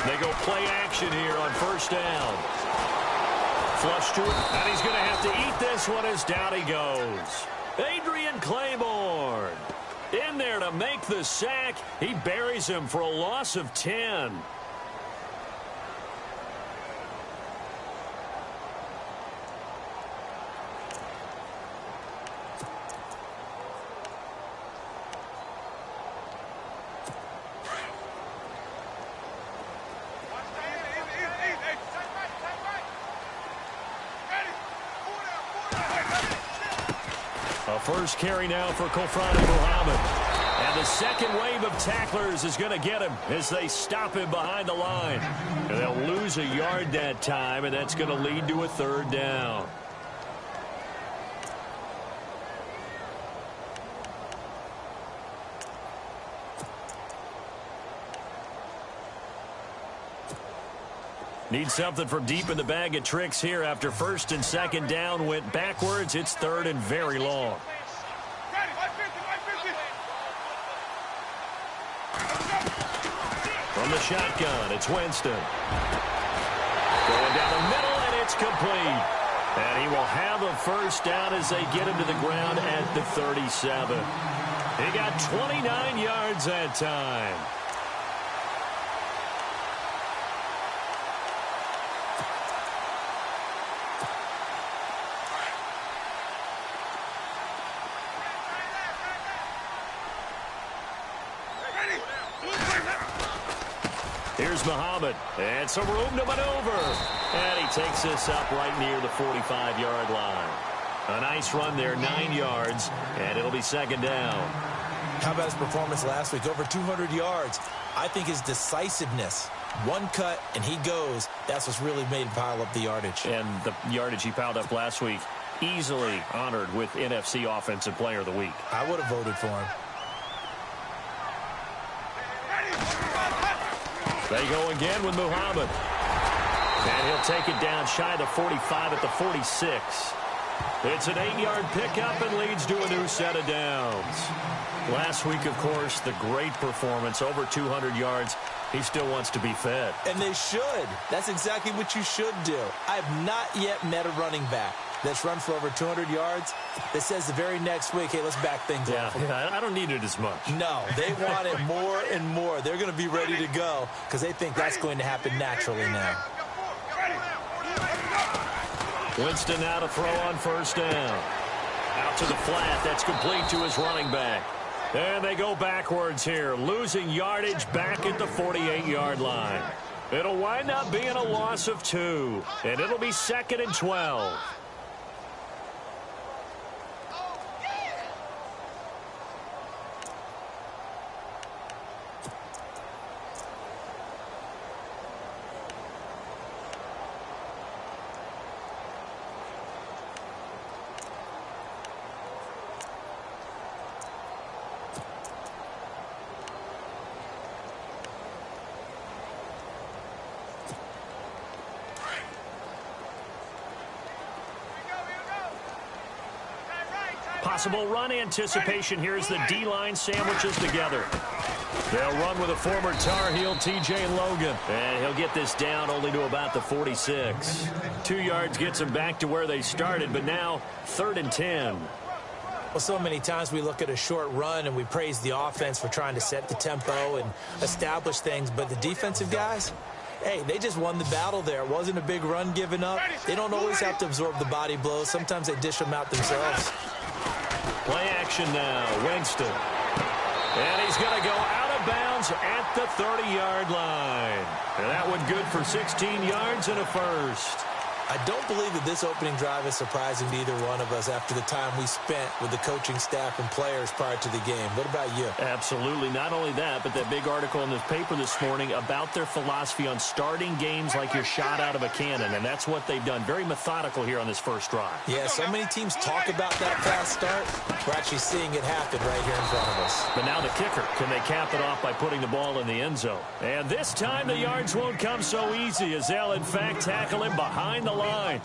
They go play action here on first down. Flush to it, and he's going to have to eat this one as down he goes. Adrian Claiborne in there to make the sack. He buries him for a loss of 10. First carry now for Kofrani Muhammad. And the second wave of tacklers is going to get him as they stop him behind the line. And they'll lose a yard that time, and that's going to lead to a third down. Need something from deep in the bag of tricks here after first and second down went backwards. It's third and very long. From the shotgun, it's Winston. Going down the middle, and it's complete. And he will have a first down as they get him to the ground at the 37. He got 29 yards that time. Here's Muhammad, and some room to maneuver. And he takes this up right near the 45-yard line. A nice run there, 9 yards, and it'll be second down. How about his performance last week? Over 200 yards. I think his decisiveness, one cut, and he goes. That's what's really made him pile up the yardage. And the yardage he piled up last week, easily honored with NFC Offensive Player of the Week. I would have voted for him. They go again with Muhammad. And he'll take it down shy of the 45 at the 46. It's an 8-yard pickup and leads to a new set of downs. Last week, of course, the great performance, over 200 yards. He still wants to be fed. And they should. That's exactly what you should do. I have not yet met a running back that's run for over 200 yards that says the very next week, hey, let's back things up. Yeah, I don't need it as much. No, they want it more and more. They're going to be ready to go because they think that's going to happen naturally now. Winston now to throw on first down. Out to the flat. That's complete to his running back. And they go backwards here, losing yardage back at the 48-yard line. It'll wind up being a loss of 2, and it'll be second and 12. Possible run anticipation here as the D-line sandwiches together. They'll run with a former Tar Heel, T.J. Logan. And he'll get this down only to about the 46. 2 yards gets them back to where they started, but now third and 10. Well, so many times we look at a short run and we praise the offense for trying to set the tempo and establish things, but the defensive guys, hey, they just won the battle there. It wasn't a big run given up. They don't always have to absorb the body blows. Sometimes they dish them out themselves. Play action now, Winston. And he's going to go out of bounds at the 30-yard line. And that one good for 16 yards and a first. I don't believe that this opening drive is surprising to either one of us after the time we spent with the coaching staff and players prior to the game. What about you? Absolutely. Not only that, but that big article in the paper this morning about their philosophy on starting games like you're shot out of a cannon, and that's what they've done. Very methodical here on this first drive. Yeah, so many teams talk about that fast start. We're actually seeing it happen right here in front of us. But now the kicker, can they cap it off by putting the ball in the end zone? And this time the yards won't come so easy as they'll, in fact, tackle him behind the line.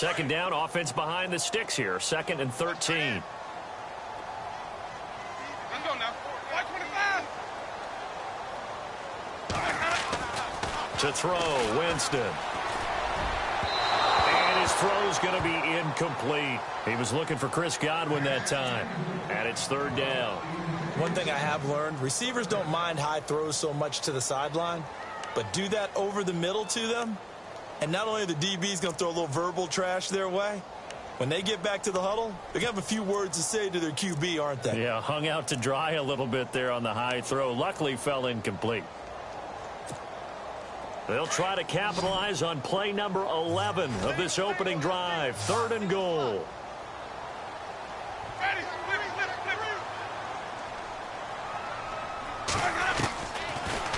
second down, offense behind the sticks here. 2nd and 13. To throw, Winston. And his throw's going to be incomplete. He was looking for Chris Godwin that time. And it's 3rd down. One thing I have learned, receivers don't mind high throws so much to the sideline, but do that over the middle to them, and not only are the DBs going to throw a little verbal trash their way, when they get back to the huddle, they're going to have a few words to say to their QB, aren't they? Yeah, hung out to dry a little bit there on the high throw. Luckily fell incomplete. They'll try to capitalize on play number 11 of this opening drive. 3rd and goal.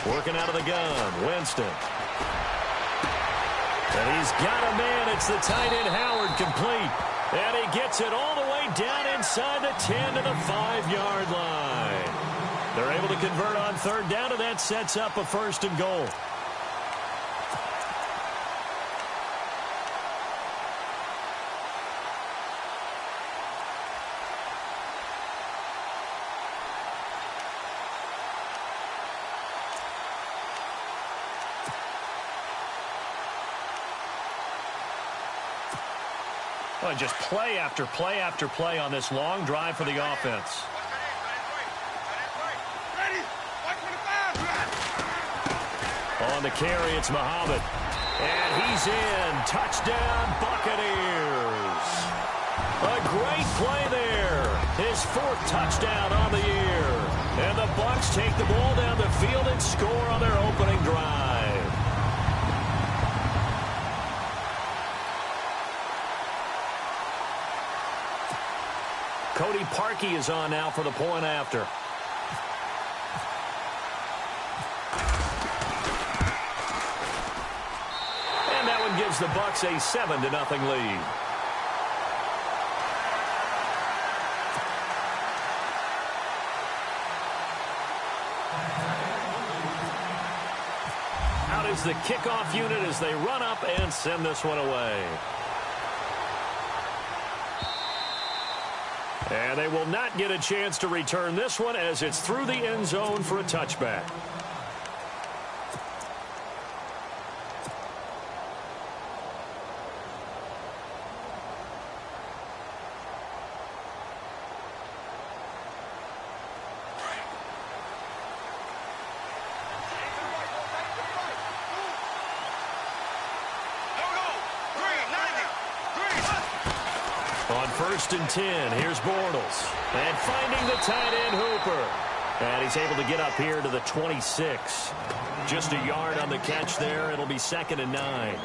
Working out of the gun, Winston. And he's got a man. It's the tight end, Howard, complete. And he gets it all the way down inside the 10 to the 5-yard line. They're able to convert on 3rd down, and that sets up a 1st and goal. Well, just play after play after play on this long drive for the offense. On the carry, it's Muhammad. And he's in. Touchdown, Buccaneers. A great play there. His 4th touchdown on the year. And the Bucs take the ball down the field and score on their opening drive. Cody Parkey is on now for the point after. And that one gives the Bucs a 7-0 lead. Out is the kickoff unit as they run up and send this one away. And they will not get a chance to return this one as it's through the end zone for a touchback. On 1st and 10, here's Bortles. And finding the tight end, Hooper. And he's able to get up here to the 26. Just a yard on the catch there. It'll be 2nd and 9.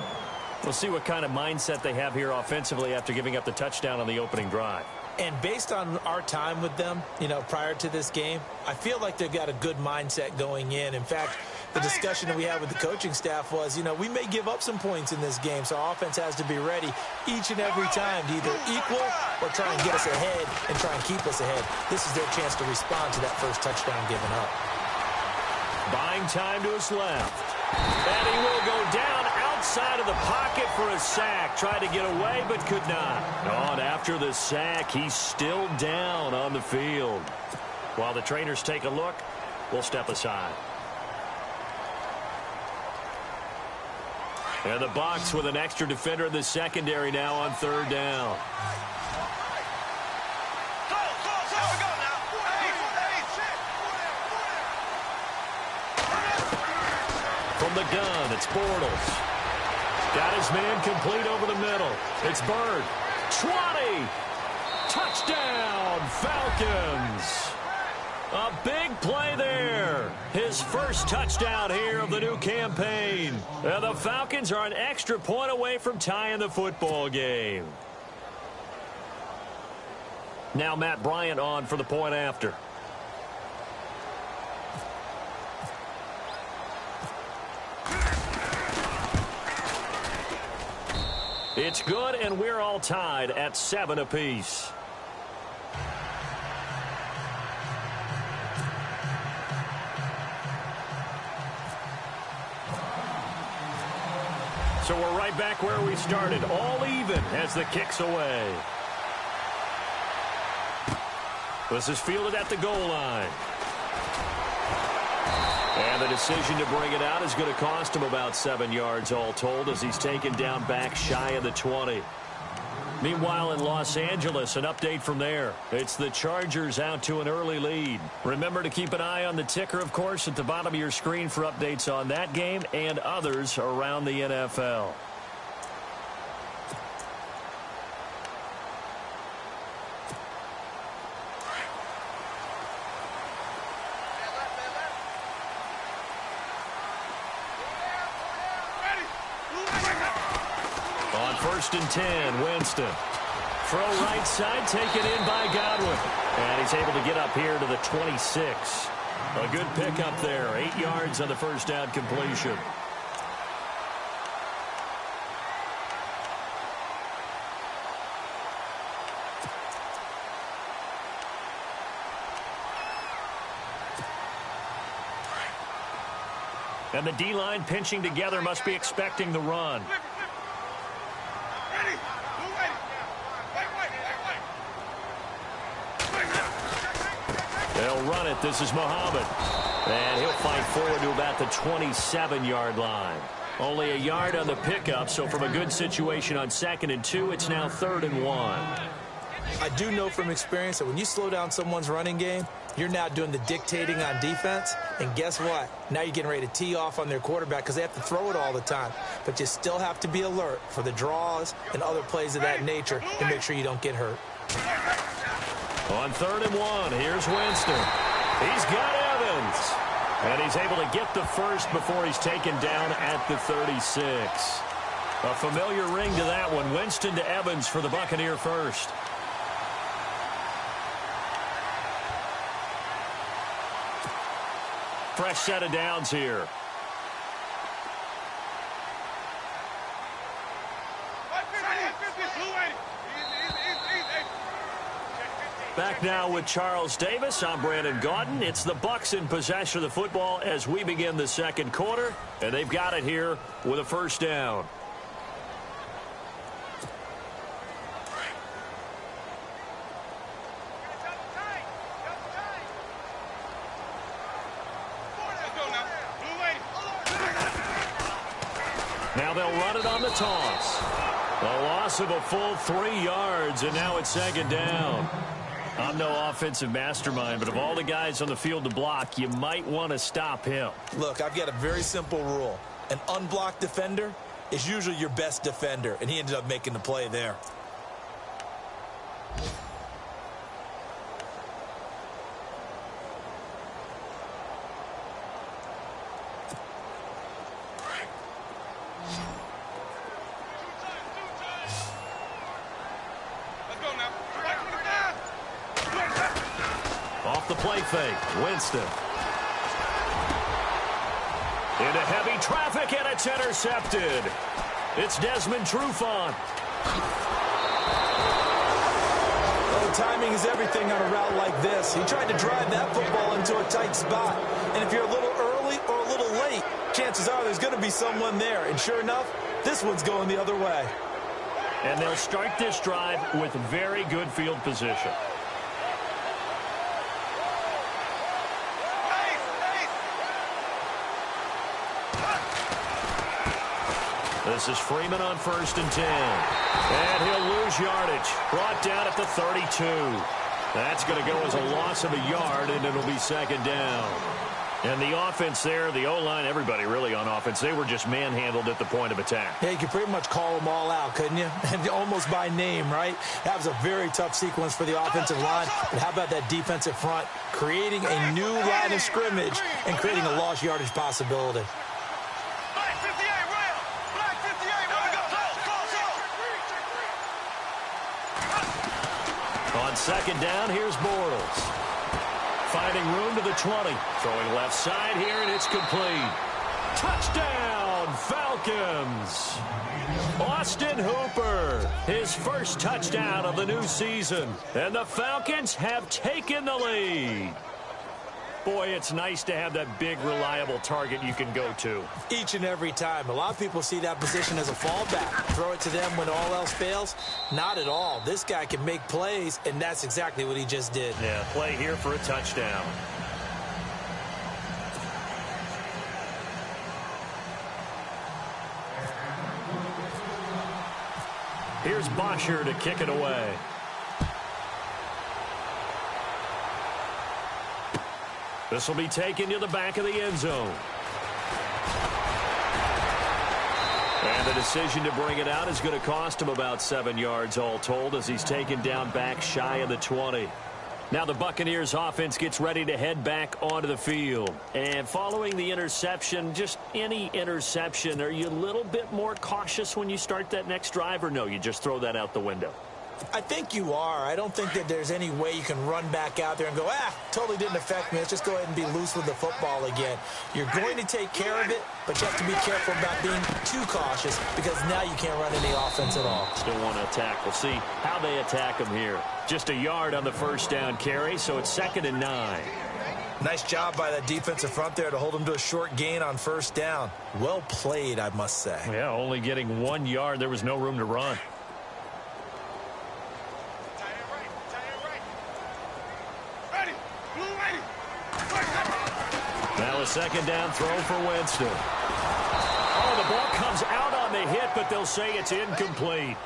We'll see what kind of mindset they have here offensively after giving up the touchdown on the opening drive. And based on our time with them, prior to this game, I feel like they've got a good mindset going in. In fact, the discussion that we had with the coaching staff was, we may give up some points in this game, so our offense has to be ready each and every time to either equal or try and get us ahead and try and keep us ahead. This is their chance to respond to that first touchdown given up. Buying time to his left. And he will go down outside of the pocket for a sack. Tried to get away, but could not. On after the sack, he's still down on the field. While the trainers take a look, we'll step aside. And the Bucs with an extra defender in the secondary now on 3rd down. From the gun, it's Bortles. Got his man complete over the middle. It's Bird. 20. Touchdown, Falcons. A big play there. His first touchdown here of the new campaign. And the Falcons are an extra point away from tying the football game. Now Matt Bryant on for the point after. It's good, and we're all tied at 7 apiece. So we're right back where we started, all even as the kick's away. This is fielded at the goal line. And the decision to bring it out is going to cost him about 7 yards all told as he's taken down back shy of the 20. Meanwhile, in Los Angeles, an update from there. It's the Chargers out to an early lead. Remember to keep an eye on the ticker, of course, at the bottom of your screen for updates on that game and others around the NFL. On 1st and 10, Winston. Throw right side, taken in by Godwin. And he's able to get up here to the 26. A good pickup there. 8 yards on the first down completion. And the D-line pinching together must be expecting the run. They'll run it. This is Muhammad. And he'll fight forward to about the 27-yard line. Only a yard on the pickup, so from a good situation on 2nd and 2, it's now 3rd and 1. I do know from experience that when you slow down someone's running game, you're now doing the dictating on defense. And guess what? Now you're getting ready to tee off on their quarterback because they have to throw it all the time. But you still have to be alert for the draws and other plays of that nature to make sure you don't get hurt. On 3rd and 1, here's Winston. He's got Evans. And he's able to get the first before he's taken down at the 36. A familiar ring to that one. Winston to Evans for the Buccaneer first. Fresh set of downs here. Back now with Charles Davis. I'm Brandon Gaudin. It's the Bucs in possession of the football as we begin the second quarter. And they've got it here with a first down. Now they'll run it on the toss. A loss of a full 3 yards, and now it's 2nd down. I'm no offensive mastermind, but of all the guys on the field to block, you might want to stop him. Look, I've got a very simple rule. An unblocked defender is usually your best defender, and he ended up making the play there. Off the play fake, Winston. Into heavy traffic, and it's intercepted. It's Desmond Trufant. Well, timing is everything on a route like this. He tried to drive that football into a tight spot. And if you're a little early or a little late, chances are there's going to be someone there. And sure enough, this one's going the other way. And they'll start this drive with very good field position. This is Freeman on 1st and 10. And he'll lose yardage. Brought down at the 32. That's going to go as a loss of a yard, and it'll be 2nd down. And the offense there, the O-line, everybody really on offense, they were just manhandled at the point of attack. Yeah, you could pretty much call them all out, couldn't you? And almost by name, right? That was a very tough sequence for the offensive line. But how about that defensive front creating a new line of scrimmage and creating a lost yardage possibility? On 2nd down, here's Bortles. Finding room to the 20. Throwing left side here, and it's complete. Touchdown, Falcons! Austin Hooper, his first touchdown of the new season. And the Falcons have taken the lead. Boy, it's nice to have that big, reliable target you can go to. Each and every time. A lot of people see that position as a fallback. Throw it to them when all else fails. Not at all. This guy can make plays, and that's exactly what he just did. Yeah, play here for a touchdown. Here's Bosher to kick it away. This will be taken to the back of the end zone. And the decision to bring it out is going to cost him about 7 yards all told as he's taken down back shy of the 20. Now the Buccaneers offense gets ready to head back onto the field. And following the interception, just any interception, are you a little bit more cautious when you start that next drive, or no, you just throw that out the window? I think you are. I don't think that there's any way you can run back out there and go, totally didn't affect me. Let's just go ahead and be loose with the football again. You're going to take care of it, but you have to be careful about being too cautious because now you can't run any offense at all. Still want to attack. We'll see how they attack him here. Just a yard on the first down carry, so it's 2nd and 9. Nice job by that defensive front there to hold him to a short gain on first down. Well played, I must say. Yeah, only getting 1 yard. There was no room to run. Now a 2nd down throw for Winston. Oh, the ball comes out on the hit, but they'll say it's incomplete.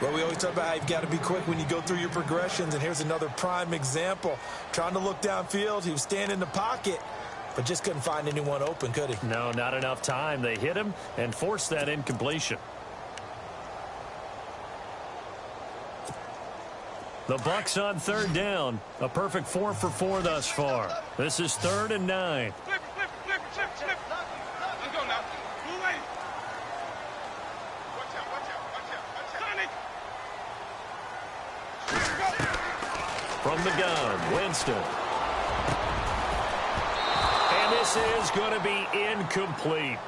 Well, we always talk about how you've got to be quick when you go through your progressions, and here's another prime example. Trying to look downfield, he was standing in the pocket, but just couldn't find anyone open, could he? No, not enough time. They hit him and forced that incompletion. The Bucs on 3rd down. A perfect 4 for 4 thus far. This is 3rd and 9. Flip. Let's go now. Move away. Watch out. Sonic. From the gun, Winston. And this is going to be incomplete.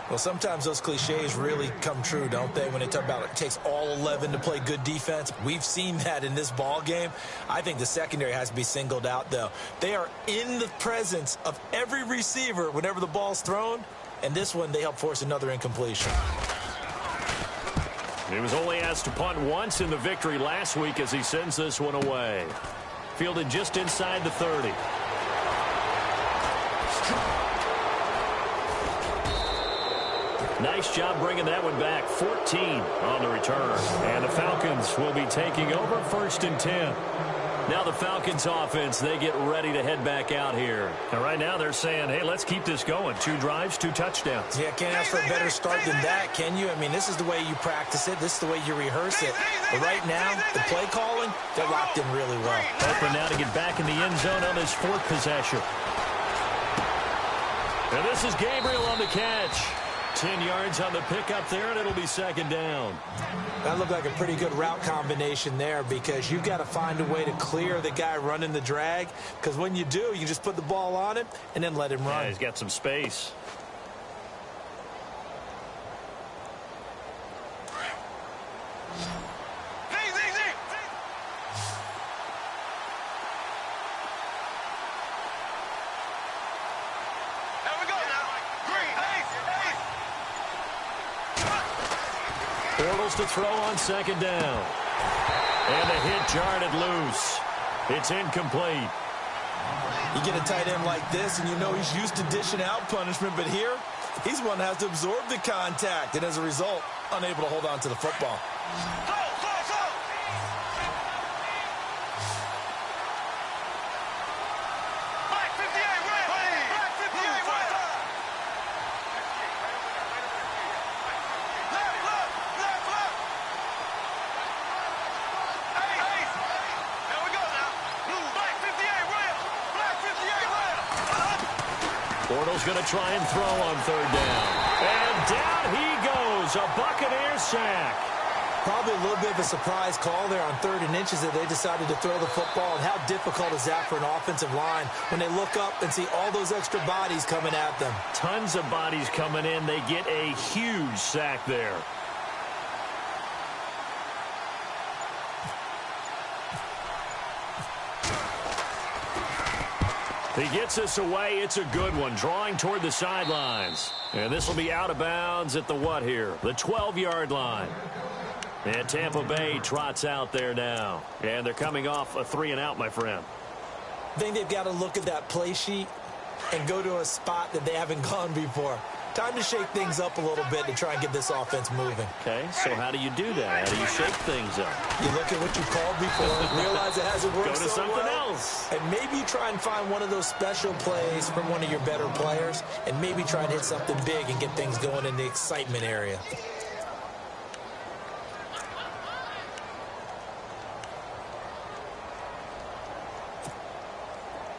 Well, sometimes those cliches really come true, don't they, when they talk about it takes all 11 to play good defense. We've seen that in this ball game. I think the secondary has to be singled out, though. They are in the presence of every receiver whenever the ball's thrown, and this one they help force another incompletion. He was only asked to punt once in the victory last week as he sends this one away. Fielded just inside the 30. Nice job bringing that one back. 14 on the return. And the Falcons will be taking over 1st and 10. Now the Falcons offense, they get ready to head back out here. And right now they're saying, hey, let's keep this going. 2 drives, 2 touchdowns. Yeah, can't ask for a better start than that, can you? I mean, this is the way you practice it. This is the way you rehearse it. But right now, the play calling, they're locked in really well. Open now to get back in the end zone on his 4th possession. And this is Gabriel on the catch. 10 yards on the pickup there, and it'll be 2nd down. That looked like a pretty good route combination there because you've got to find a way to clear the guy running the drag, because when you do, you just put the ball on him and then let him run. Yeah, he's got some space. Bortles to throw on 2nd down. And the hit jarred it loose. It's incomplete. You get a tight end like this, and you know he's used to dishing out punishment, but here, he's one that has to absorb the contact, and as a result, unable to hold on to the football. Bortles going to try and throw on 3rd down. And down he goes. A Buccaneer sack. Probably a little bit of a surprise call there on 3rd and inches that they decided to throw the football. And how difficult is that for an offensive line when they look up and see all those extra bodies coming at them? Tons of bodies coming in. They get a huge sack there. He gets us away. It's a good one, drawing toward the sidelines. And this will be out of bounds at the what here? The 12-yard line. And Tampa Bay trots out there now. And they're coming off a 3-and-out, my friend. I think they've got to look at that play sheet and go to a spot that they haven't gone before. Time to shake things up a little bit to try and get this offense moving. Okay, so how do you do that? How do you shake things up? You look at what you called before, realize it hasn't worked Go to so something well, else. and maybe you try and find one of those special plays from one of your better players, and maybe try and hit something big and get things going in the excitement area.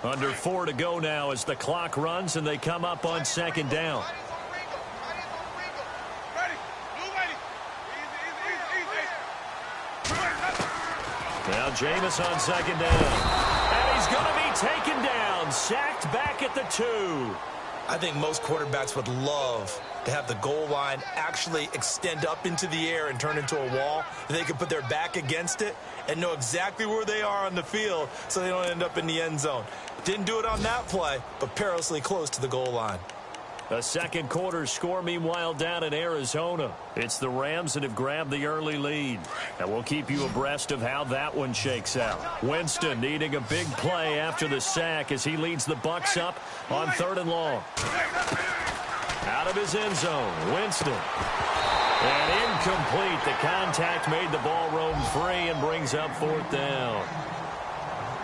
Under 4 to go now as the clock runs and they come up on second down. Now Jameis on second down. And he's going to be taken down, sacked back at the 2. I think most quarterbacks would love to have the goal line actually extend up into the air and turn into a wall. They can put their back against it and know exactly where they are on the field so they don't end up in the end zone. Didn't do it on that play, but perilously close to the goal line. A second quarter score, meanwhile, down in Arizona. It's the Rams that have grabbed the early lead. And we'll keep you abreast of how that one shakes out. Winston needing a big play after the sack as he leads the Bucs up on 3rd and long. Out of his end zone, Winston. And incomplete. The contact made the ball roam free and brings up 4th down.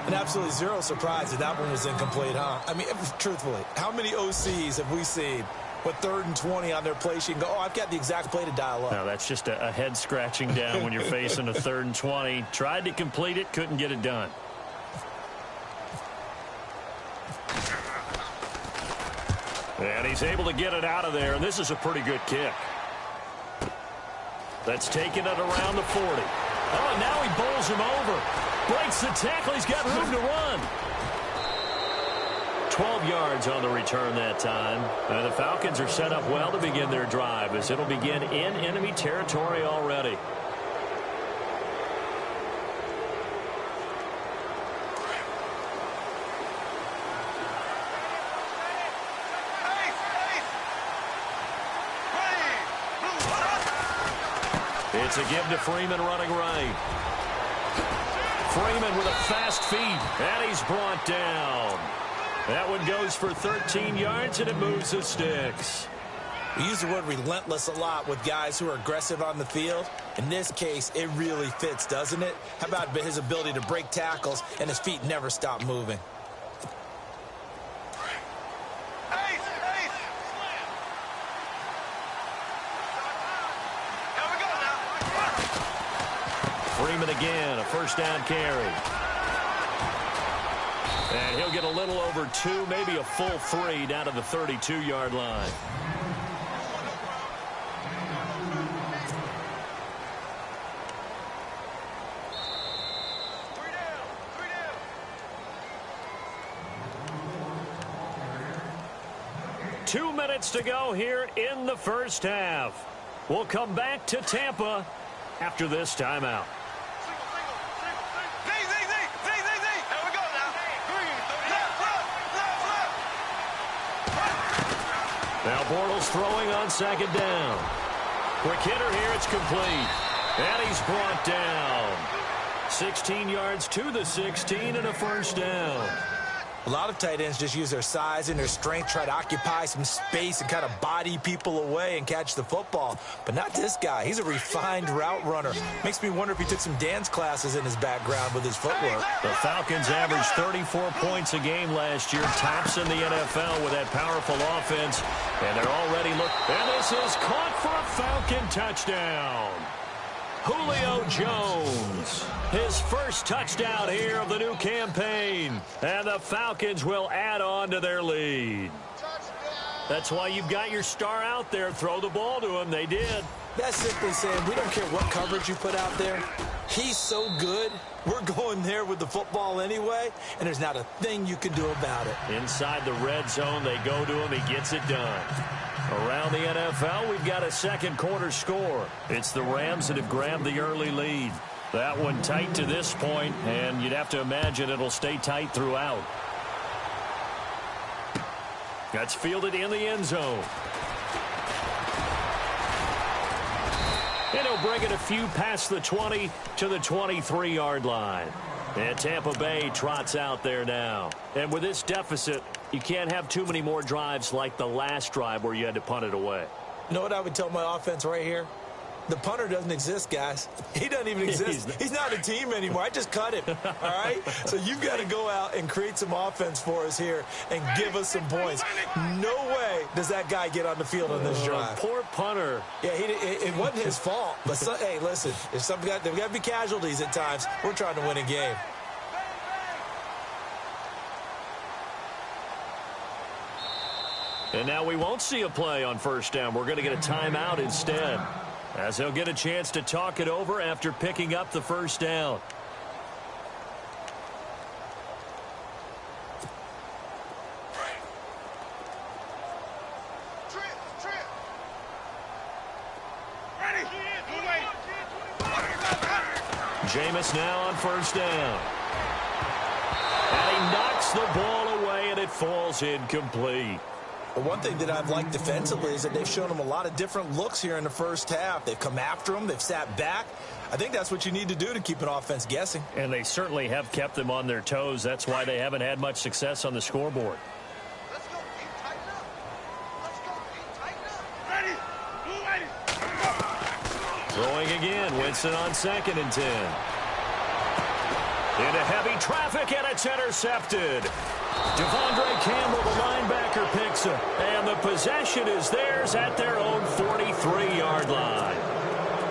And absolutely zero surprise that one was incomplete, huh? I mean, truthfully, how many OCs have we seen with 3rd and 20 on their play sheet and go, oh, I've got the exact play to dial up? No, that's just a head scratching down when you're facing a 3rd and 20. Tried to complete it, couldn't get it done. And he's able to get it out of there, and this is a pretty good kick. That's taking it around the 40. Oh, and now he bowls him over. Breaks the tackle. He's got room to run. 12 yards on the return that time. And the Falcons are set up well to begin their drive as it'll begin in enemy territory already. It's a give to Freeman running right. Freeman with a fast feet, and he's brought down. That one goes for 13 yards, and it moves the sticks. We use the word relentless a lot with guys who are aggressive on the field. In this case, it really fits, doesn't it? How about his ability to break tackles and his feet never stop moving? Freeman again, a first down carry. And he'll get a little over 2, maybe a full 3 down to the 32-yard line. Two minutes to go here in the first half. We'll come back to Tampa after this timeout. Now Bortles throwing on second down. Quick hitter here, it's complete. And he's brought down. 16 yards to the 16 and a first down. A lot of tight ends just use their size and their strength, try to occupy some space and kind of body people away and catch the football. But not this guy. He's a refined route runner. Makes me wonder if he took some dance classes in his background with his footwork. The Falcons averaged 34 points a game last year, tops in the NFL with that powerful offense. And they're already and this is caught for a Falcon touchdown. Julio Jones, his first touchdown here of the new campaign. And the Falcons will add on to their lead. That's why you've got your star out there. Throw the ball to him. They did. That's simply saying we don't care what coverage you put out there. He's so good, we're going there with the football anyway, and there's not a thing you can do about it. Inside the red zone, they go to him. He gets it done. Around the NFL, we've got a second quarter score. It's the Rams that have grabbed the early lead. That one tight to this point, and you'd have to imagine it'll stay tight throughout. That's fielded in the end zone. And he'll bring it a few past the 20 to the 23-yard line. And Tampa Bay trots out there now. And with this deficit, you can't have too many more drives like the last drive where you had to punt it away. You know what I would tell my offense right here? The punter doesn't exist, guys. He doesn't even exist. He's not a team anymore. I just cut him, all right? So you've got to go out and create some offense for us here and give us some points. No way does that guy get on the field on this drive. Poor punter. Yeah, it wasn't his fault. But, hey, listen, there's got to be casualties at times. We're trying to win a game. And now we won't see a play on first down. We're going to get a timeout instead, as he'll get a chance to talk it over after picking up the first down. Jameis now on first down. And he knocks the ball away, and it falls incomplete. The one thing that I've liked defensively is that they've shown him a lot of different looks here in the first half. They've come after him. They've sat back. I think that's what you need to do to keep an offense guessing. And they certainly have kept them on their toes. That's why they haven't had much success on the scoreboard. Let's go. Keep tighten up. Let's go. Keep tighten up. Ready. Throwing again. Winston on 2nd and 10. Into heavy traffic, and it's intercepted. Devondre Campbell, the linebacker, picks it. And the possession is theirs at their own 43-yard line.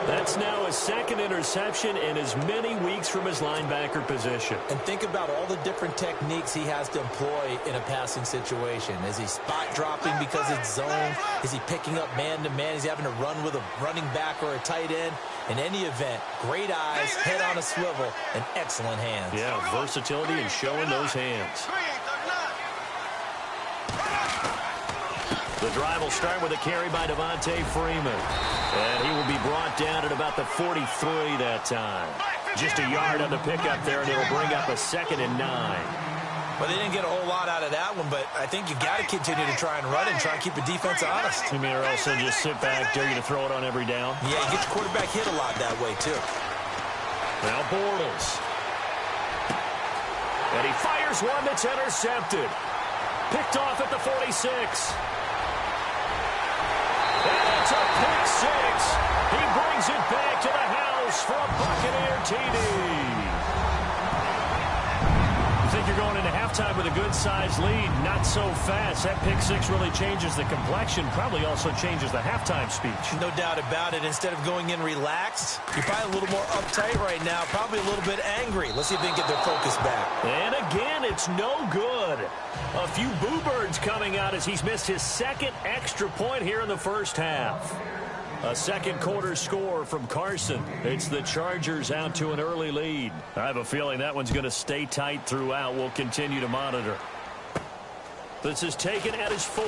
That's now his 2nd interception in as many weeks from his linebacker position. And think about all the different techniques he has to employ in a passing situation. Is he spot dropping because it's zone? Is he picking up man-to-man? Is he having to run with a running back or a tight end? In any event, great eyes, head on a swivel, and excellent hands. Yeah, versatility and showing those hands. The drive will start with a carry by Devontae Freeman. And he will be brought down at about the 43 that time. Just a yard on the pickup there, and it'll bring up a 2nd and 9. Well, they didn't get a whole lot out of that one, but I think you got to continue to try and run and try and keep the defense honest. You mean, or also just sit back, dare you to throw it on every down? Yeah, you get your quarterback hit a lot that way, too. Now Bortles. And he fires one that's intercepted. Picked off at the 46. And it's a pick 6. He brings it back to the house for a Buccaneer TD. You think you're going into halftime with a good-sized lead? Not so fast. That pick 6 really changes the complexion, probably also changes the halftime speech. No doubt about it. Instead of going in relaxed, you're probably a little more uptight right now, probably a little bit angry. Let's see if they can get their focus back. And again, it's no good. A few boo birds coming out as he's missed his 2nd extra point here in the first half. A second quarter score from Carson. It's the Chargers out to an early lead. I have a feeling that one's going to stay tight throughout. We'll continue to monitor. This is taken at his 4.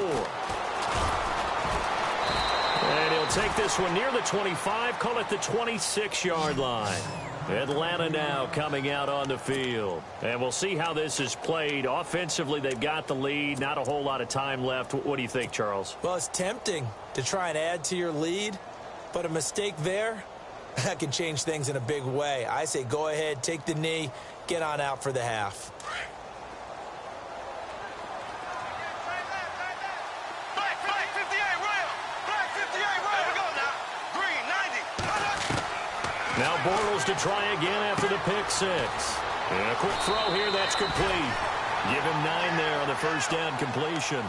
And he'll take this one near the 25, call it the 26-yard line. Atlanta now coming out on the field. And we'll see how this is played. Offensively, they've got the lead. Not a whole lot of time left. What do you think, Charles? Well, it's tempting to try and add to your lead, but a mistake there, that can change things in a big way. I say go ahead, take the knee, get on out for the half. Now Bortles to try again after the pick 6. And a quick throw here, that's complete. Give him 9 there on the first down completion.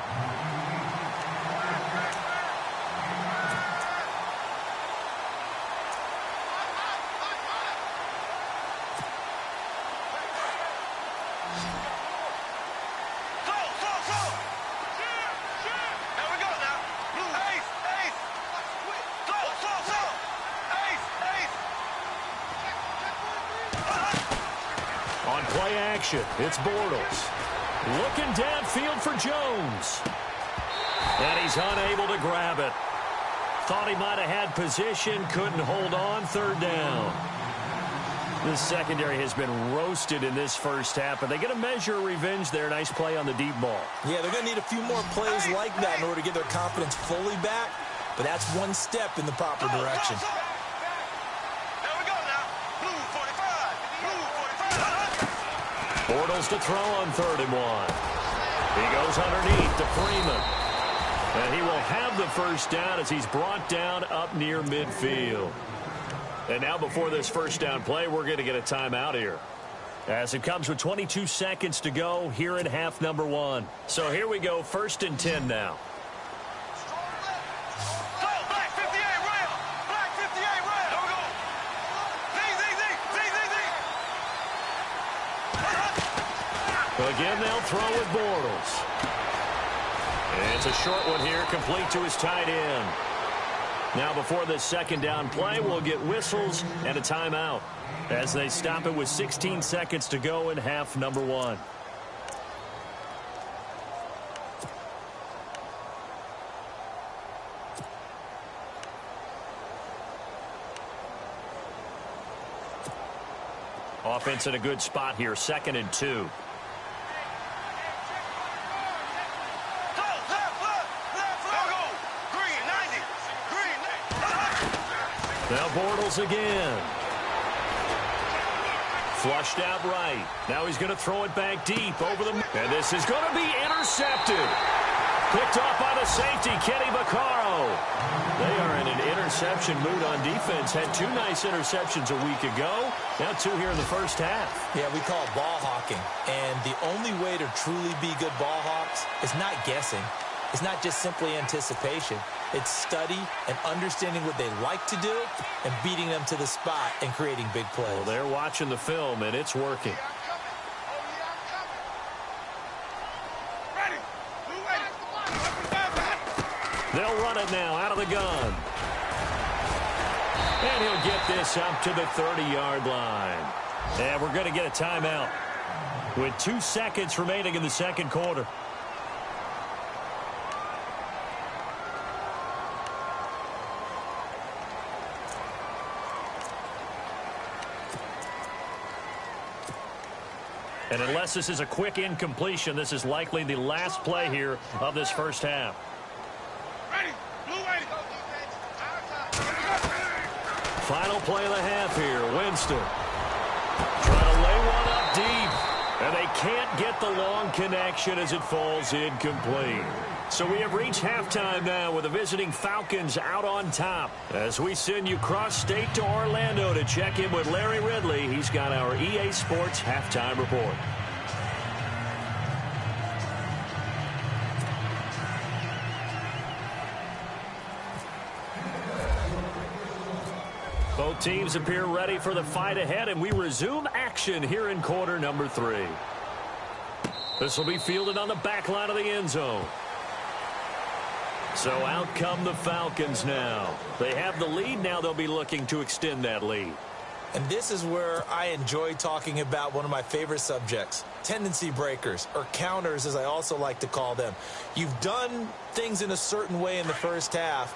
It's Bortles. Looking downfield for Jones. And he's unable to grab it. Thought he might have had position, couldn't hold on, 3rd down. The secondary has been roasted in this first half, but they get a measure of revenge there. Nice play on the deep ball. Yeah, they're going to need a few more plays like that in order to get their confidence fully back, but that's one step in the proper direction. There we go now. Blue 45. Blue 45. Bortles to throw on 3rd and 1. He goes underneath to Freeman. And he will have the first down as he's brought down up near midfield. And now before this first down play, we're going to get a timeout here, as it comes with 22 seconds to go here in half number 1. So here we go, 1st and 10 now. Go, Black 58 rail. Black 58 rail. There we go. Again, they'll throw with Bortles. And it's a short one here, complete to his tight end. Now before this second down play, we'll get whistles and a timeout as they stop it with 16 seconds to go in half number 1. Offense in a good spot here, 2nd and 2. Now Bortles again. Flushed out right. Now he's going to throw it back deep over the... And this is going to be intercepted. Picked off by the safety, Kenny Vaccaro. They are in an interception mood on defense. Had 2 nice interceptions a week ago. Now 2 here in the first half. Yeah, we call it ball hawking. And the only way to truly be good ball hawks is not guessing. It's not just simply anticipation. It's study and understanding what they like to do and beating them to the spot and creating big plays. Well, they're watching the film, and it's working. They'll run it now out of the gun. And he'll get this up to the 30-yard line. And we're going to get a timeout with 2 seconds remaining in the second quarter. And unless this is a quick incompletion, this is likely the last play here of this first half. Final play of the half here. Winston trying to lay one up deep. And they can't get the long connection as it falls incomplete. So we have reached halftime now with the visiting Falcons out on top. As we send you cross-state to Orlando to check in with Larry Ridley. He's got our EA Sports halftime report. Both teams appear ready for the fight ahead, and we resume action here in quarter number 3. This will be fielded on the back line of the end zone. So out come the Falcons now. They have the lead. Now they'll be looking to extend that lead. And this is where I enjoy talking about one of my favorite subjects, tendency breakers, or counters as I also like to call them. You've done things in a certain way in the first half,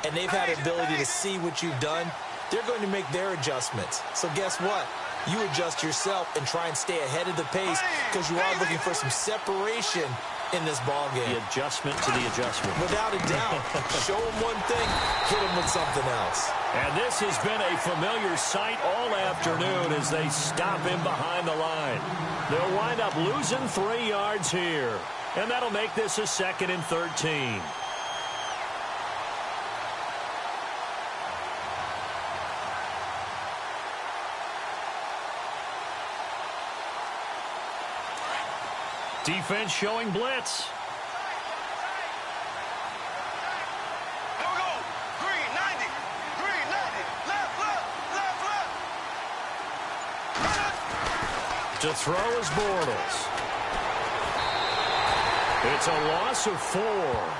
and they've had the ability to see what you've done. They're going to make their adjustments. So guess what? You adjust yourself and try and stay ahead of the pace because you are looking for some separation in this ball game. The adjustment to the adjustment. Without a doubt. Show them one thing, hit them with something else. And this has been a familiar sight all afternoon as they stop him behind the line. They'll wind up losing 3 yards here. And that'll make this a 2nd and 13. Defense showing blitz. There we go. Green 90. Green 90. Left. To throw is Bortles. It's a loss of 4.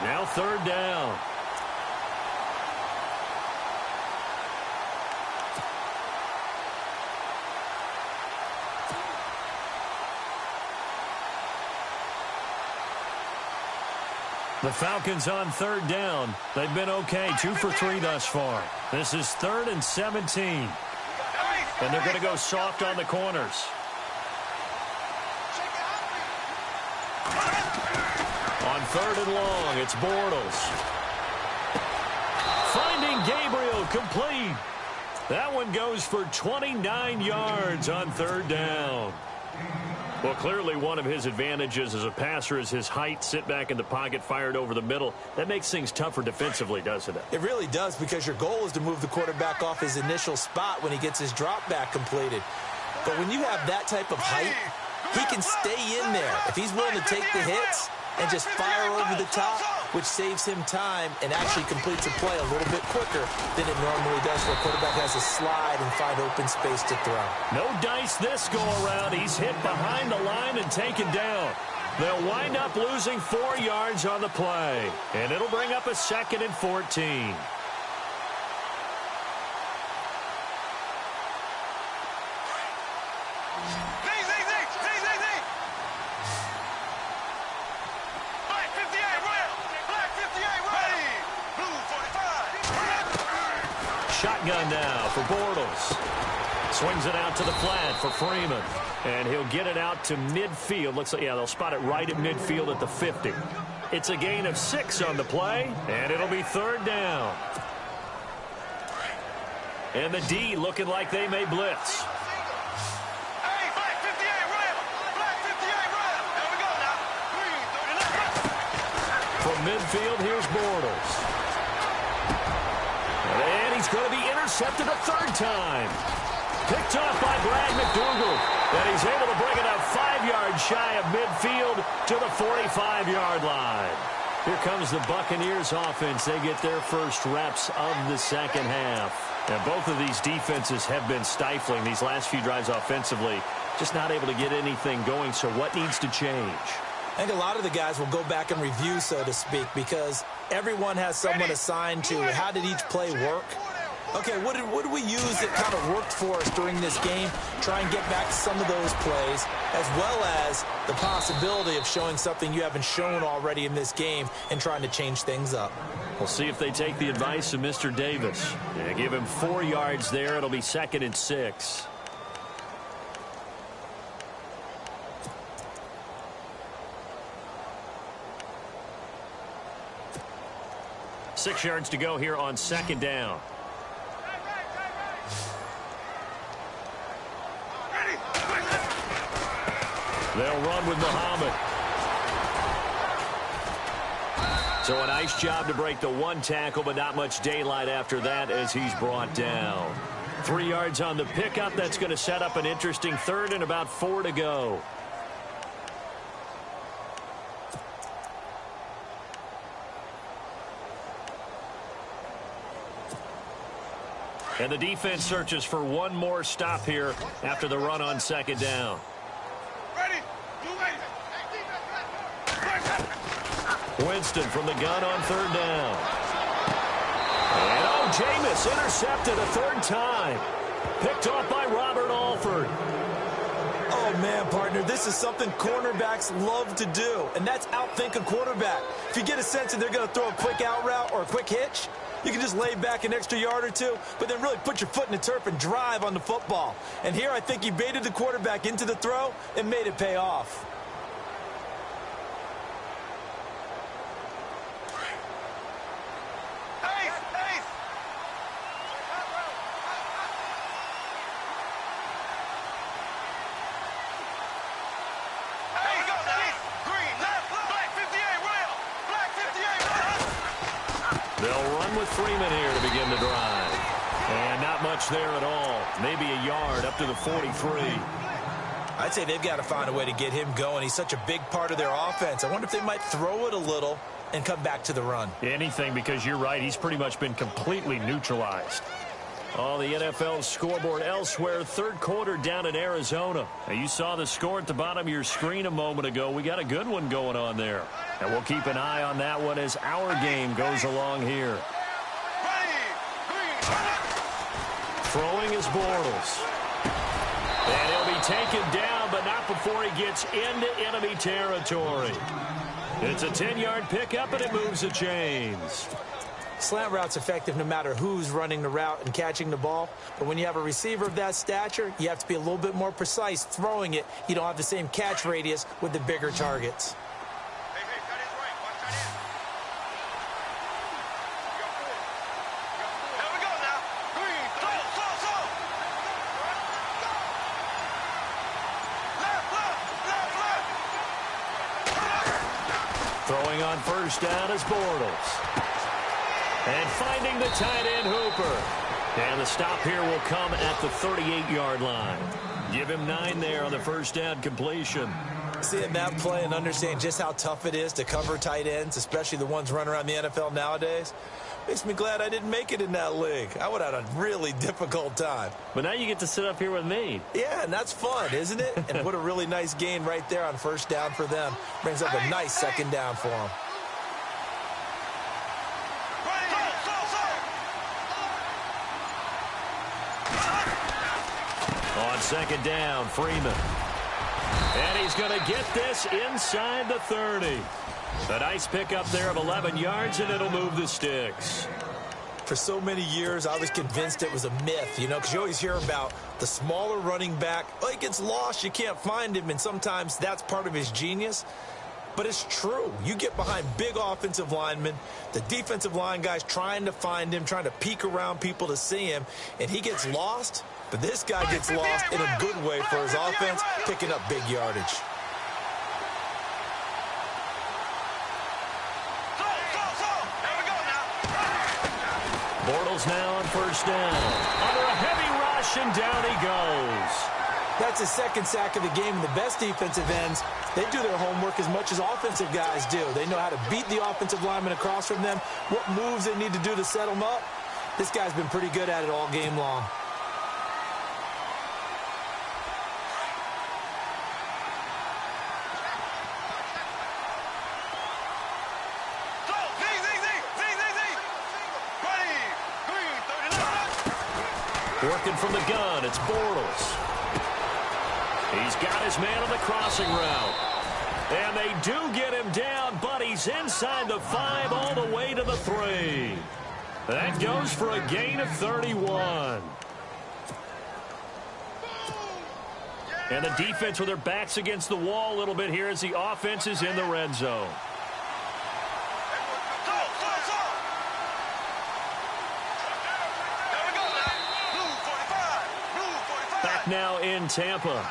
Now 3rd down. The Falcons on 3rd down. They've been okay. 2 for 3 thus far. This is 3rd and 17. And they're going to go soft on the corners. On 3rd and long, it's Bortles. Finding Gabriel, complete. That one goes for 29 yards on 3rd down. Well, clearly one of his advantages as a passer is his height. Sit back in the pocket, fired over the middle. That makes things tougher defensively, doesn't it? It really does, because your goal is to move the quarterback off his initial spot when he gets his drop back completed. But when you have that type of height, he can stay in there. If he's willing to take the hits and just fire over the top, which saves him time and actually completes a play a little bit quicker than it normally does where a quarterback has to slide and find open space to throw. No dice this go-around. He's hit behind the line and taken down. They'll wind up losing 4 yards on the play, and it'll bring up a 2nd and 14. Shotgun now for Bortles. Swings it out to the flat for Freeman. And he'll get it out to midfield. Looks like, yeah, they'll spot it right at midfield at the 50. It's a gain of 6 on the play, and it'll be 3rd down. And the D looking like they may blitz. From midfield, here's Bortles. And he's going to be intercepted a 3rd time. Picked off by Brad McDougal. And he's able to bring it up 5 yards shy of midfield to the 45-yard line. Here comes the Buccaneers offense. They get their first reps of the 2nd half. And both of these defenses have been stifling these last few drives offensively. Just not able to get anything going. So what needs to change? I think a lot of the guys will go back and review, so to speak, because everyone has someone assigned to how did each play work. Okay, what did we use that kind of worked for us during this game? Try and get back to some of those plays, as well as the possibility of showing something you haven't shown already in this game and trying to change things up. We'll see if they take the advice of Mr. Davis. Yeah, give him 4 yards there. It'll be 2nd and 6. Six yards to go here on 2nd down. They'll run with Muhammad. So a nice job to break the 1 tackle, but not much daylight after that as he's brought down. 3 yards on the pickup. That's going to set up an interesting 3rd and about 4 to go. And the defense searches for one more stop here after the run on 2nd down. Winston from the gun on 3rd down. And Jameis intercepted a 3rd time. Picked off by Robert Alford. Oh, man, partner, this is something cornerbacks love to do, and that's outthink a quarterback. If you get a sense that they're going to throw a quick out route or a quick hitch, you can just lay back an extra yard or 2, but then really put your foot in the turf and drive on the football. And here I think he baited the quarterback into the throw and made it pay off. They'll run with Freeman here to begin the drive. And not much there at all. Maybe a yard up to the 43. I'd say they've got to find a way to get him going. He's such a big part of their offense. I wonder if they might throw it a little and come back to the run. Anything, because you're right. He's pretty much been completely neutralized. Oh, the NFL scoreboard elsewhere. 3rd quarter down in Arizona. Now, you saw the score at the bottom of your screen a moment ago. We got a good one going on there. And we'll keep an eye on that one as our game goes along here. Throwing is Bortles. And he'll be taken down, but not before he gets into enemy territory. It's a 10-yard pickup, and it moves the chains. Slant route's effective no matter who's running the route and catching the ball. But when you have a receiver of that stature, you have to be a little bit more precise throwing it. You don't have the same catch radius with the bigger targets. Throwing on first down is Bortles. And finding the tight end Hooper. And the stop here will come at the 38-yard line. Give him 9 there on the first down completion. Seeing that play and understanding just how tough it is to cover tight ends, especially the ones running around the NFL nowadays, makes me glad I didn't make it in that league. I would have had a really difficult time. But now you get to sit up here with me. Yeah, and that's fun, isn't it? And what a really nice gain right there on first down for them. Brings up a nice second down for them. On second down, Freeman. And he's going to get this inside the 30. A nice pickup there of 11 yards, and it'll move the sticks. For so many years, I was convinced it was a myth, you know, because you always hear about the smaller running back. Oh, he gets lost, you can't find him, and sometimes that's part of his genius. But it's true. You get behind big offensive linemen, the defensive line guys trying to find him, trying to peek around people to see him, and he gets lost. But this guy gets lost in a good way for his offense, picking up big yardage. Bortles now on first down. Under a heavy rush, and down he goes. That's his second sack of the game. The best defensive ends, they do their homework as much as offensive guys do. They know how to beat the offensive lineman across from them, what moves they need to do to set them up. This guy's been pretty good at it all game long. Working from the gun, it's Bortles. He's got his man on the crossing route. And they do get him down, but he's inside the 5 all the way to the 3. That goes for a gain of 31. And the defense with their backs against the wall a little bit here as the offense is in the red zone. Back now in Tampa.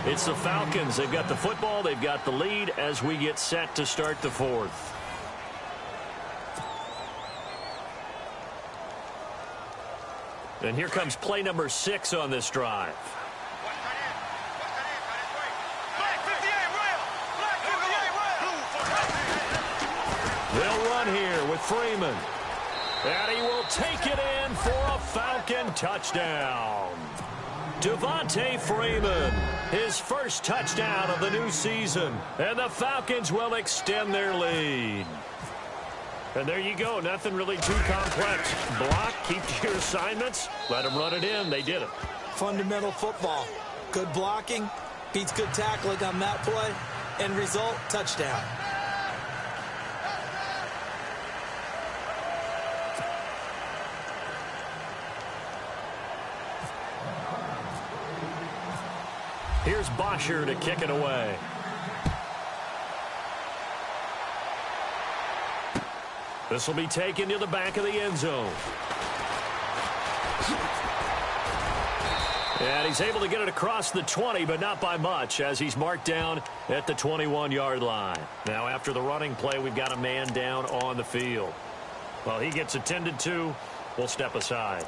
It's the Falcons. They've got the football. They've got the lead as we get set to start the 4th. And here comes play number 6 on this drive. They'll run here with Freeman. And he will take it in for a Falcon touchdown. Devontae Freeman, his first touchdown of the new season. And the Falcons will extend their lead. And there you go. Nothing really too complex. Block, keep to your assignments, let them run it in. They did it. Fundamental football. Good blocking, beats good tackling on that play. End result, touchdown. Here's Bosher to kick it away. This will be taken to the back of the end zone. And he's able to get it across the 20, but not by much, as he's marked down at the 21-yard line. Now, after the running play, we've got a man down on the field. While he gets attended to, we'll step aside.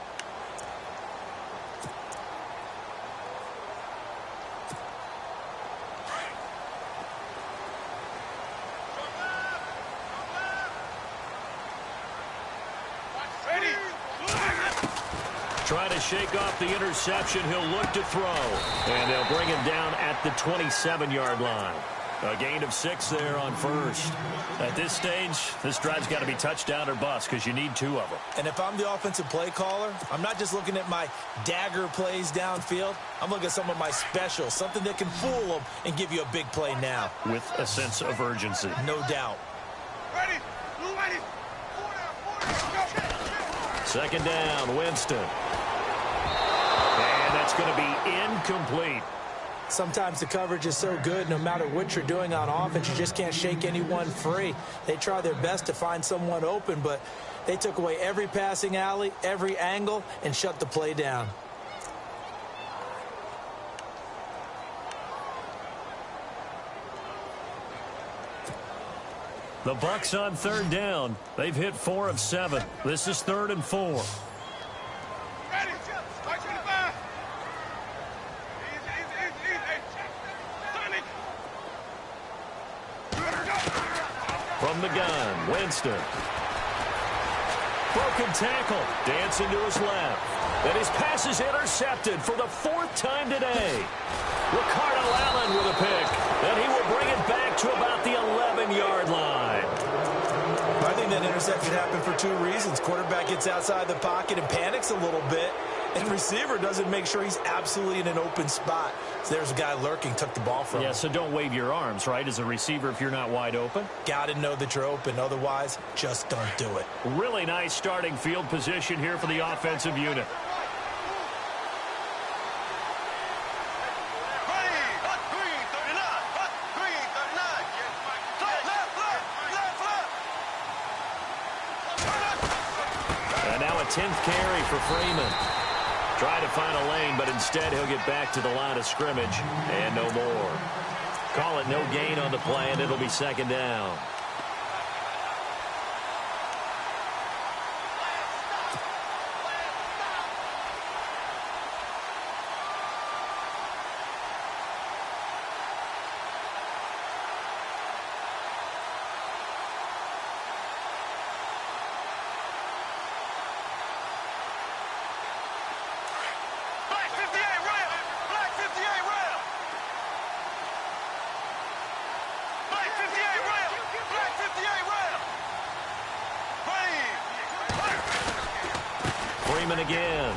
Trying to shake off the interception. He'll look to throw. And they'll bring him down at the 27-yard line. A gain of 6 there on first. At this stage, this drive's got to be touchdown or bust because you need 2 of them. And if I'm the offensive play caller, I'm not just looking at my dagger plays downfield. I'm looking at some of my specials, something that can fool them and give you a big play now. With a sense of urgency. No doubt. Ready? Ready? 4 down, 4 down. Go. Second down, Winston. And that's going to be incomplete. Sometimes the coverage is so good, no matter what you're doing on offense, you just can't shake anyone free. They try their best to find someone open, but they took away every passing alley, every angle, and shut the play down. The Bucs on third down. They've hit 4 of 7. This is 3rd and 4. Ready. Watch the back. Easy. Sonic. From the gun, Winston. Broken tackle. Dancing to his left. And his pass is intercepted for the 4th time today. Ricardo Allen with a pick. And he will bring it back to about the 11-yard line. I think that interception happened for 2 reasons. Quarterback gets outside the pocket and panics a little bit, and receiver doesn't make sure he's absolutely in an open spot. So there's a guy lurking, took the ball from him. Yeah, so don't wave your arms, right, as a receiver if you're not wide open. Got to know that you're open. Otherwise, just don't do it. Really nice starting field position here for the offensive unit. And now a 10th carry for Freeman. Try to find a lane, but instead he'll get back to the line of scrimmage and no more. Call it no gain on the play, and it'll be second down. Freeman again.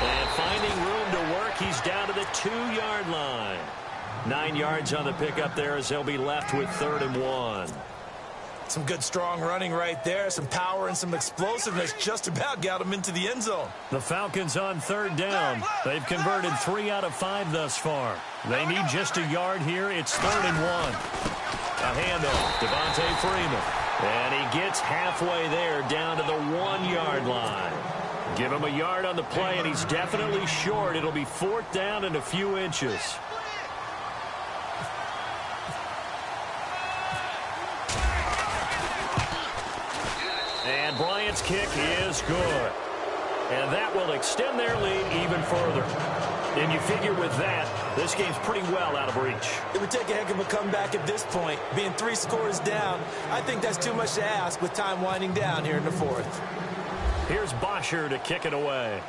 And finding room to work, he's down to the 2-yard line. 9 yards on the pickup there as they'll be left with 3rd and 1. Some good strong running right there. Some power and some explosiveness just about got him into the end zone. The Falcons on 3rd down. They've converted 3 out of 5 thus far. They need just a yard here. It's 3rd and 1. A handoff, Devontae Freeman. And he gets halfway there down to the 1-yard line. Give him a yard on the play, and he's definitely short. It'll be 4th down and a few inches. And Bryant's kick is good. And that will extend their lead even further. And you figure with that, this game's pretty well out of reach. It would take a heck of a comeback at this point. Being 3 scores down, I think that's too much to ask with time winding down here in the 4th. Here's Bosher to kick it away.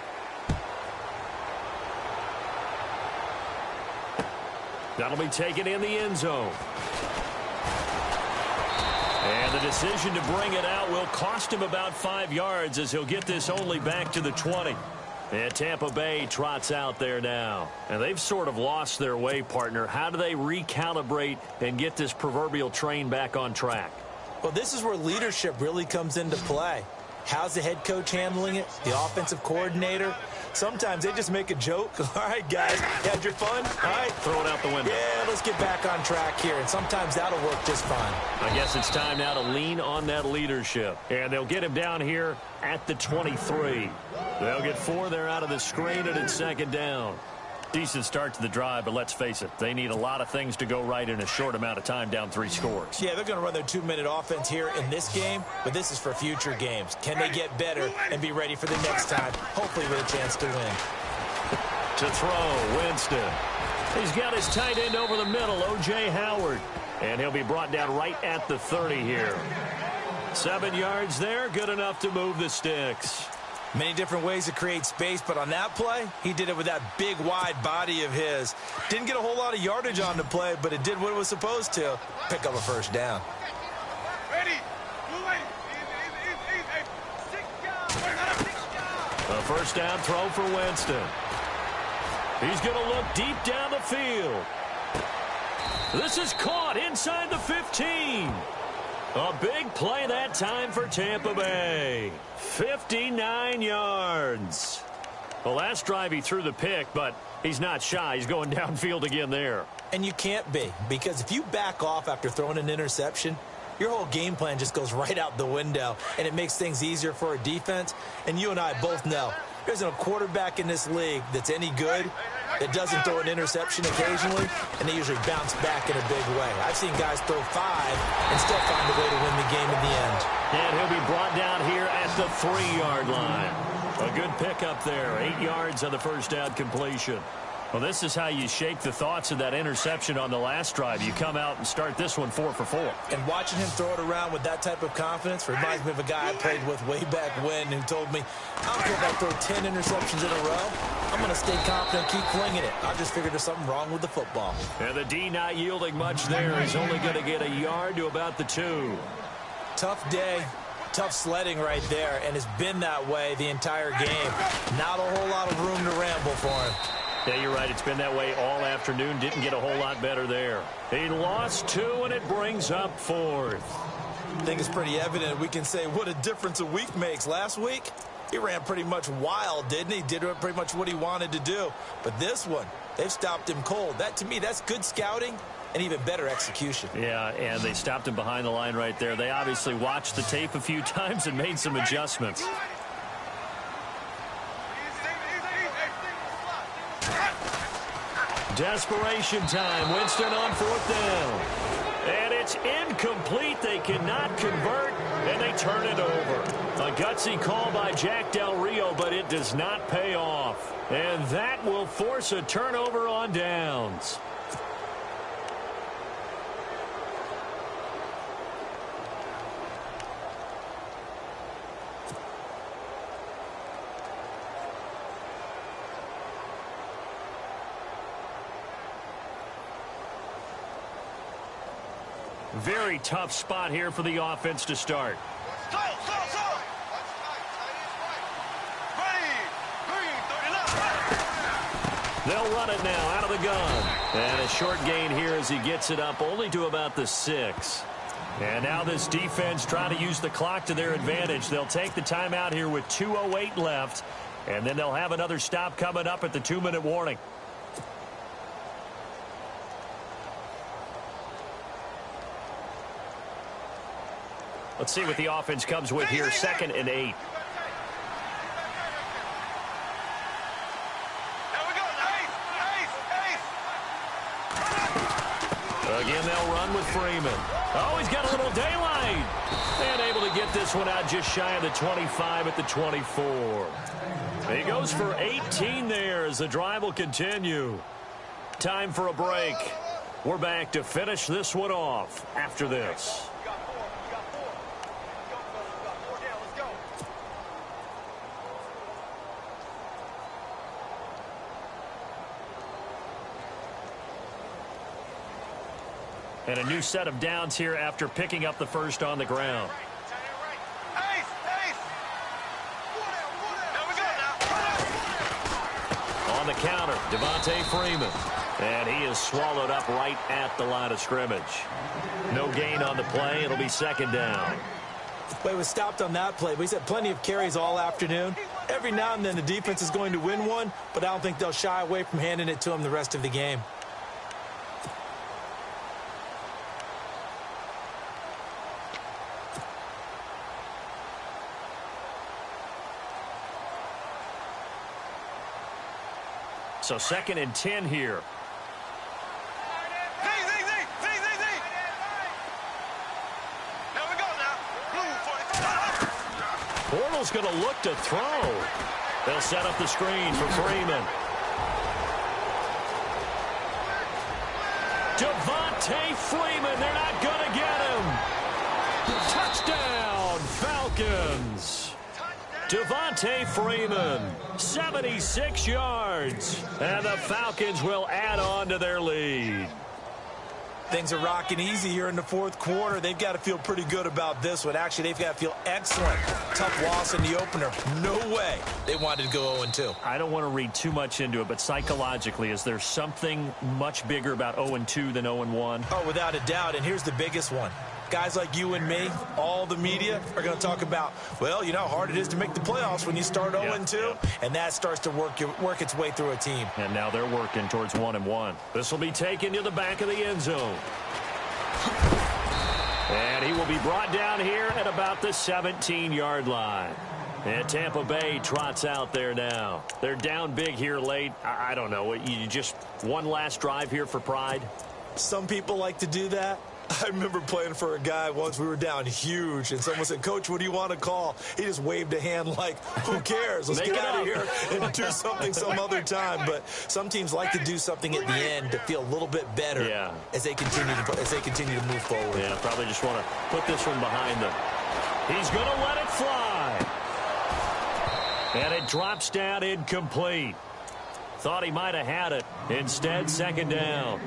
That'll be taken in the end zone. And the decision to bring it out will cost him about 5 yards as he'll get this only back to the 20. And Tampa Bay trots out there now. And they've sort of lost their way, partner. How do they recalibrate and get this proverbial train back on track? Well, this is where leadership really comes into play. How's the head coach handling it? The offensive coordinator? Sometimes they just make a joke. All right, guys, you had your fun? All right. Throw it out the window. Yeah, let's get back on track here. And sometimes that'll work just fine. I guess it's time now to lean on that leadership. And they'll get him down here at the 23. They'll get 4 there out of the screen, and it's 2nd down. Decent start to the drive, but let's face it, they need a lot of things to go right in a short amount of time down 3 scores. Yeah, they're going to run their 2-minute offense here in this game, but this is for future games. Can they get better and be ready for the next time, hopefully with a chance to win? To throw, Winston. He's got his tight end over the middle, O.J. Howard. And he'll be brought down right at the 30 here. 7 yards there, good enough to move the sticks. Many different ways to create space, but on that play, he did it with that big, wide body of his. Didn't get a whole lot of yardage on the play, but it did what it was supposed to. Pick up a 1st down. Ready. A 1st down throw for Winston. He's going to look deep down the field. This is caught inside the 15. A big play that time for Tampa Bay. 59 yards. The last drive he threw the pick, but he's not shy. He's going downfield again there. And you can't be, because if you back off after throwing an interception, your whole game plan just goes right out the window, and it makes things easier for a defense. And you and I both know there isn't a quarterback in this league that's any good that doesn't throw an interception occasionally, and they usually bounce back in a big way. I've seen guys throw 5 and still find a way to win the game in the end. And he'll be brought down here at the 3-yard line. A good pickup there. 8 yards on the first down completion. Well, this is how you shake the thoughts of that interception on the last drive. You come out and start this one 4 for 4. And watching him throw it around with that type of confidence reminds me of a guy I played with way back when who told me, I don't care if I throw 10 interceptions in a row. I'm going to stay confident, keep flinging it. I just figured there's something wrong with the football. And the D not yielding much there. He's only going to get a yard to about the 2. Tough day. Tough sledding right there, and it's been that way the entire game. Not a whole lot of room to ramble for him. Yeah, you're right. It's been that way all afternoon. Didn't get a whole lot better there. He lost 2, and it brings up 4th. I think it's pretty evident we can say what a difference a week makes. Last week, he ran pretty much wild, didn't he? Did pretty much what he wanted to do. But this one, they've stopped him cold. That, to me, that's good scouting and even better execution. Yeah, and they stopped him behind the line right there. They obviously watched the tape a few times and made some adjustments. Desperation time. Winston on 4th down. And it's incomplete. They cannot convert, and they turn it over. A gutsy call by Jack Del Rio, but it does not pay off. And that will force a turnover on downs. Very tough spot here for the offense to start. They'll run it now out of the gun. And a short gain here as he gets it up only to about the 6. And now this defense trying to use the clock to their advantage. They'll take the timeout here with 2:08 left. And then they'll have another stop coming up at the 2-minute warning. Let's see what the offense comes with here. 2nd and 8. Again, they'll run with Freeman. Oh, he's got a little daylight. And able to get this one out just shy of the 25 at the 24. He goes for 18 there as the drive will continue. Time for a break. We're back to finish this one off after this. And a new set of downs here after picking up the first on the ground. On the counter, Devontae Freeman. And he is swallowed up right at the line of scrimmage. No gain on the play. It'll be 2nd down. Well, he was stopped on that play, but he's had plenty of carries all afternoon. Every now and then the defense is going to win one, but I don't think they'll shy away from handing it to him the rest of the game. So 2nd and 10 here. Bortles going to look to throw. They'll set up the screen for Freeman. Devontae Freeman, they're not going to get him. Touchdown, Falcons. Devontae Freeman, 76 yards. And the Falcons will add on to their lead. Things are rocking easy here in the 4th quarter. They've got to feel pretty good about this one. Actually, they've got to feel excellent. Tough loss in the opener. No way they wanted to go 0-2. I don't want to read too much into it, but psychologically, is there something much bigger about 0-2 than 0-1? Oh, without a doubt, and here's the biggest one. Guys like you and me, all the media, are going to talk about, well, you know how hard it is to make the playoffs when you start 0-2, and that starts to work its way through a team. And now they're working towards 1-1. This will be taken to the back of the end zone. And he will be brought down here at about the 17-yard line. And Tampa Bay trots out there now. They're down big here late. I don't know. You just one last drive here for pride? Some people like to do that. I remember playing for a guy once. We were down huge, and someone said, Coach, what do you want to call? He just waved a hand like, who cares? Let's get out of here and do something some other time. But some teams like to do something at the end to feel a little bit better as they continue to move forward. Yeah, probably just want to put this one behind them. He's going to let it fly. And it drops down incomplete. Thought he might have had it. Instead, second down.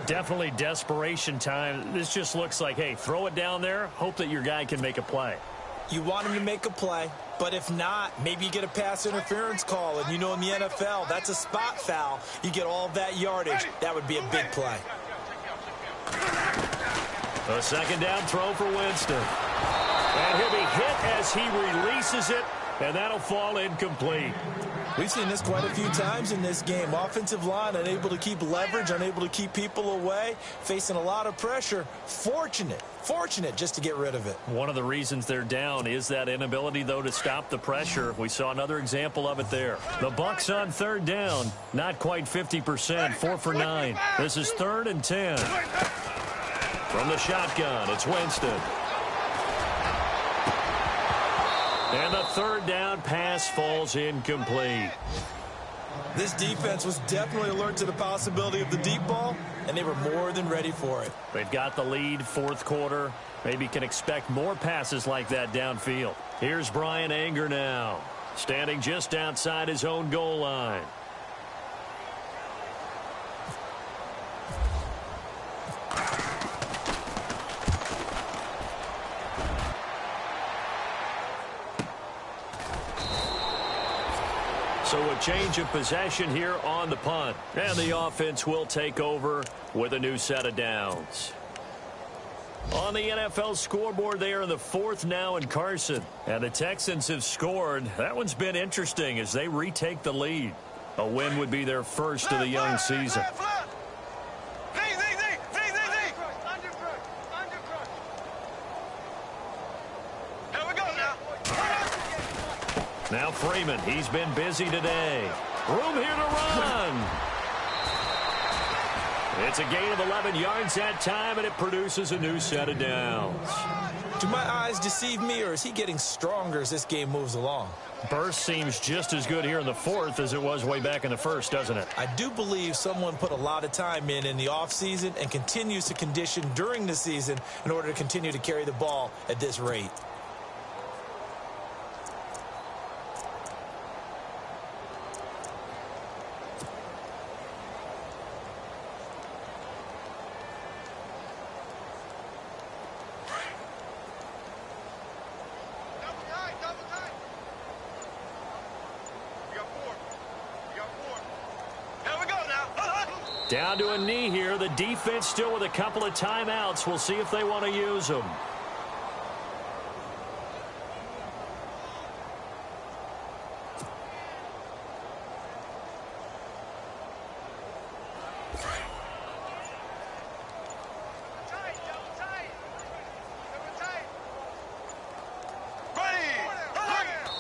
Definitely desperation time. This just looks like, hey, throw it down there, hope that your guy can make a play. You want him to make a play, but if not, maybe you get a pass interference call. And you know in the NFL, that's a spot foul. You get all of that yardage. That would be a big play. A second down throw for Winston. And he'll be hit as he releases it, and that'll fall incomplete. We've seen this quite a few times in this game. Offensive line unable to keep leverage, unable to keep people away, facing a lot of pressure. Fortunate just to get rid of it. One of the reasons they're down is that inability, though, to stop the pressure. We saw another example of it there. The Bucs on third down, not quite 50%, 4 for 9. This is 3rd and 10. From the shotgun, it's Winston. And the third down pass falls incomplete. This defense was definitely alert to the possibility of the deep ball, and they were more than ready for it. They've got the lead, fourth quarter. Maybe can expect more passes like that downfield. Here's Brian Anger now, standing just outside his own goal line. So a change of possession here on the punt. And the offense will take over with a new set of downs. On the NFL scoreboard, they are in the 4th now in Carson. And the Texans have scored. That one's been interesting as they retake the lead. A win would be their first of the young season. Now Freeman, he's been busy today. Room here to run. It's a gain of 11 yards that time, and it produces a new set of downs. Do my eyes deceive me, or is he getting stronger as this game moves along? Burst seems just as good here in the 4th as it was way back in the 1st, doesn't it? I do believe someone put a lot of time in the offseason and continues to condition during the season in order to continue to carry the ball at this rate. Down to a knee here. The defense still with a couple of timeouts. We'll see if they want to use them.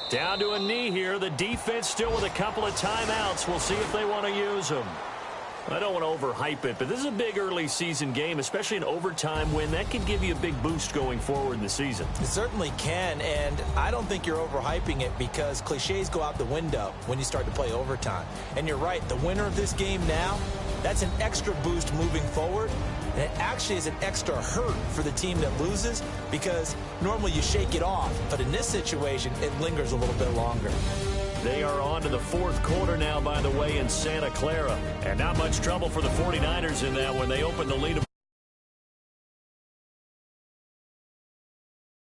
Down to a knee here. The defense still with a couple of timeouts. We'll see if they want to use them. I don't want to overhype it, but this is a big early season game, especially an overtime win. That could give you a big boost going forward in the season. It certainly can, and I don't think you're overhyping it because cliches go out the window when you start to play overtime. And you're right, the winner of this game now, that's an extra boost moving forward, and it actually is an extra hurt for the team that loses because normally you shake it off, but in this situation, it lingers a little bit longer. They are on to the 4th quarter now, by the way, in Santa Clara. And not much trouble for the 49ers in that when they open the lead.